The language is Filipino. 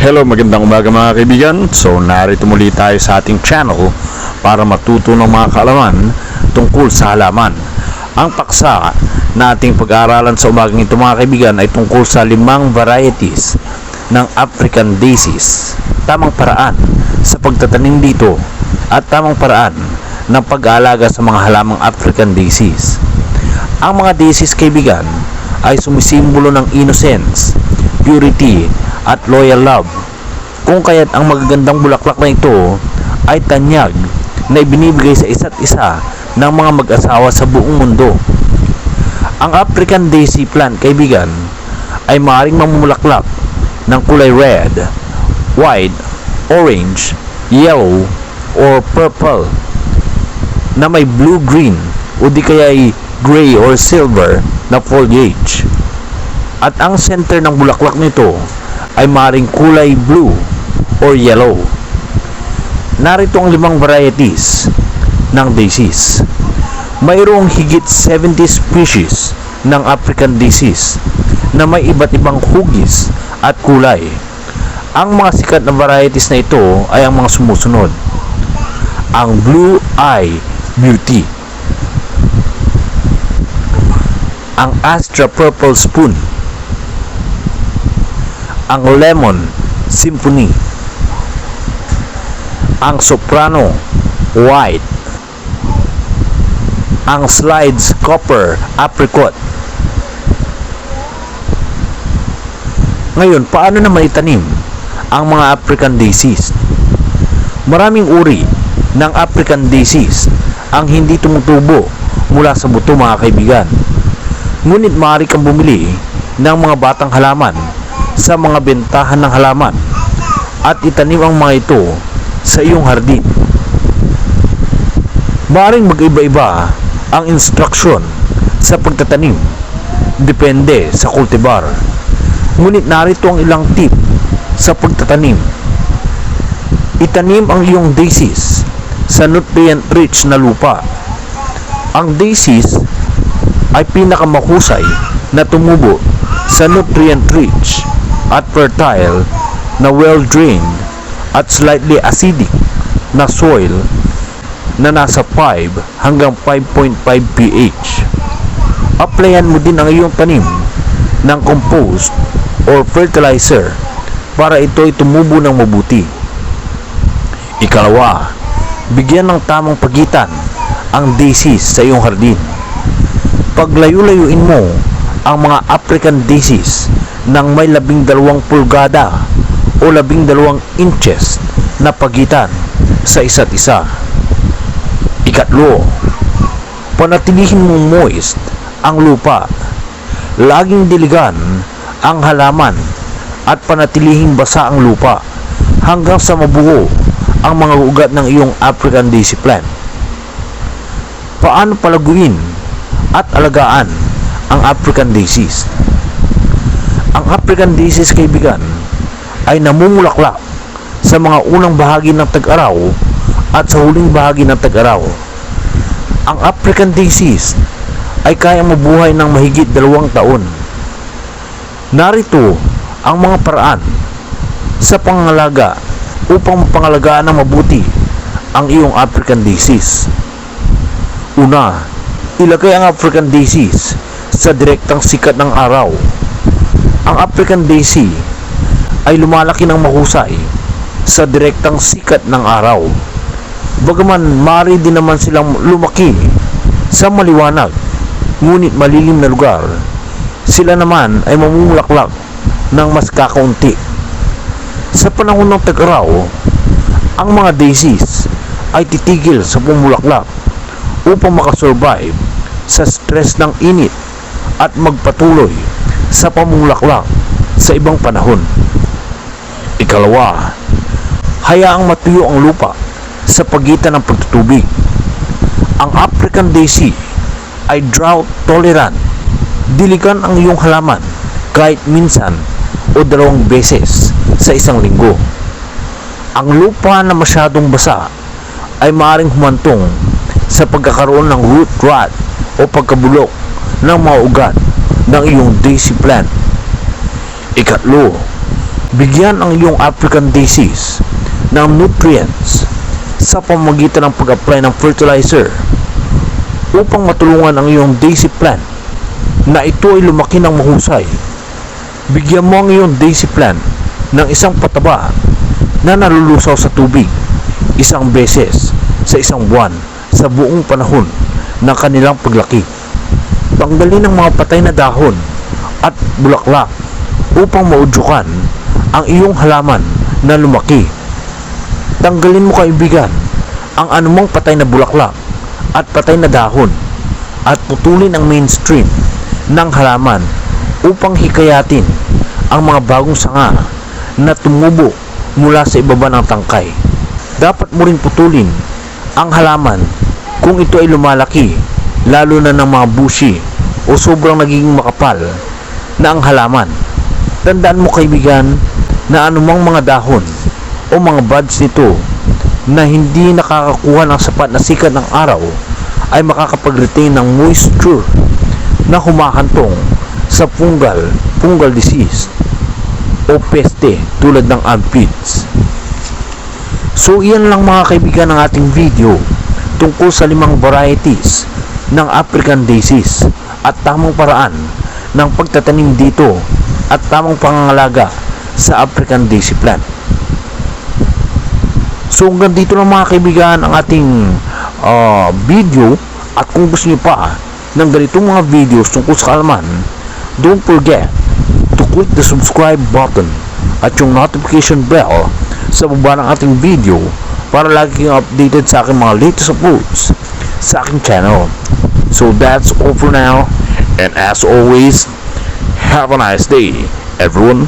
Hello, magandang umaga mga kaibigan. So narito muli tayo sa ating channel para matuto ng mga kaalaman tungkol sa halaman. Ang paksa na ating pag-aaralan sa umagang ito mga kaibigan ay tungkol sa 5 varieties ng African daisies. Tamang paraan sa pagtatanim dito at tamang paraan ng pag-aalaga sa mga halamang African daisies. Ang mga daisies kaibigan ay sumisimbolo ng innocence, purity at loyal love, kung kaya't ang magagandang bulaklak na ito ay tanyag na ibinibigay sa isa't isa ng mga mag-asawa sa buong mundo. Ang African daisy plant kaibigan ay maaaring mamumulaklak ng kulay red, white, orange, yellow, or purple na may blue-green o di kaya ay gray or silver na foliage. At ang center ng bulaklak nito ay maaaring kulay blue or yellow. Narito ang 5 varieties ng daisies. Mayroong higit 70 species ng African daisies na may iba't ibang hugis at kulay. Ang mga sikat na varieties na ito ay ang mga sumusunod: ang Blue Eye Beauty, ang Astra Purple Spoon, ang Lemon Symphony, ang Soprano White, ang Slides Copper Apricot. Ngayon, paano naman itanim ang mga African daisies? Maraming uri ng African daisies ang hindi tumutubo mula sa buto mga kaibigan. Ngunit maaari kang bumili ng mga batang halaman sa mga bentahan ng halaman at itanim ang mga ito sa iyong hardin. Maaaring mag-iba-iba ang instruksyon sa pagtatanim, depende sa cultivar. Ngunit narito ang ilang tip sa pagtatanim. Itanim ang iyong daisies sa nutrient-rich na lupa. Ang daisies ay pinakamahusay na tumubo sa nutrient-rich at fertile na well-drained at slightly acidic na soil na nasa 5 hanggang 5.5 pH. Applyan mo din ang iyong tanim ng compost or fertilizer para ito'y tumubo ng mabuti. Ikalawa, bigyan ng tamang pagitan ang daisies sa iyong hardin. Paglayo-layuin mo ang mga African daisies ng may 12 pulgada o 12 inches na pagitan sa isa't isa. Ikatlo, panatilihin mong moist ang lupa. Laging diligan ang halaman at panatilihing basa ang lupa hanggang sa mabuo ang mga ugat ng iyong African daisy plant. Paano palaguin at alagaan ang African daisies? Ang African daisies kaibigan ay namumulaklak sa mga unang bahagi ng tag-araw at sa huling bahagi ng tag-araw. Ang African daisies ay kayang mabuhay ng mahigit 2 taon. Narito ang mga paraan sa pangangalaga upang mapangalagaan ng mabuti ang iyong African daisies. Una, ilagay ang African daisies sa direktang sikat ng araw. Ang African daisy ay lumalaki ng mahusay sa direktang sikat ng araw. Bagaman maaari din naman silang lumaki sa maliwanag ngunit malilim na lugar, sila naman ay mamumulaklak ng mas kakaunti. Sa panahon ng tag-araw, ang mga daisies ay titigil sa pumulaklak upang makasurvive sa stress ng init at magpatuloy sa pamulaklak sa ibang panahon. Ikalawa, hayaang matuyo ang lupa sa pagitan ng pagtutubig. Ang African daisy ay drought tolerant. Diligan ang iyong halaman kahit minsan o 2 beses sa isang linggo. Ang lupa na masyadong basa ay maaaring humantong sa pagkakaroon ng root rot o pagkabulok ng mga ugat ng iyong daisy plant. Ikatlo, Bigyan ang iyong African daisies ng nutrients sa pamamagitan ng pag-apply ng fertilizer upang matulungan ang iyong daisy plant na ito ay lumaki ng mahusay. Bigyan mo ang iyong daisy plant ng isang pataba na nalulusaw sa tubig isang beses sa isang buwan sa buong panahon ng kanilang paglaki. Tanggalin ang mga patay na dahon at bulaklak upang maudyukan ang iyong halaman na lumaki. Tanggalin mo, kaibigan, ang anumang patay na bulaklak at patay na dahon at putulin ang mainstream ng halaman upang hikayatin ang mga bagong sanga na tumubo mula sa ibaba ng tangkay. Dapat mo rin putulin ang halaman kung ito ay lumalaki, lalo na ng mga bushy o sobrang nagiging makapal na ang halaman. Tandaan mo, kaibigan, na anumang mga dahon o mga buds nito na hindi nakakakuha ng sapat na sikat ng araw ay makakapag-retain ng moisture na humahantong sa fungal disease o peste tulad ng aphids. So iyan lang mga kaibigan ng ating video tungkol sa 5 varieties ng African daisies at tamang paraan ng pagtatanim dito at tamang pangangalaga sa African daisy plant. So hanggang dito lang mga kaibigan ang ating video, at kung gusto niyo pa ng ganitong mga videos tungkol sa halaman, don't forget to click the subscribe button at yung notification bell sa baba ng ating video para lagi kang updated sa aking mga latest uploads sa aking channel. So that's all for now, and as always, have a nice day everyone.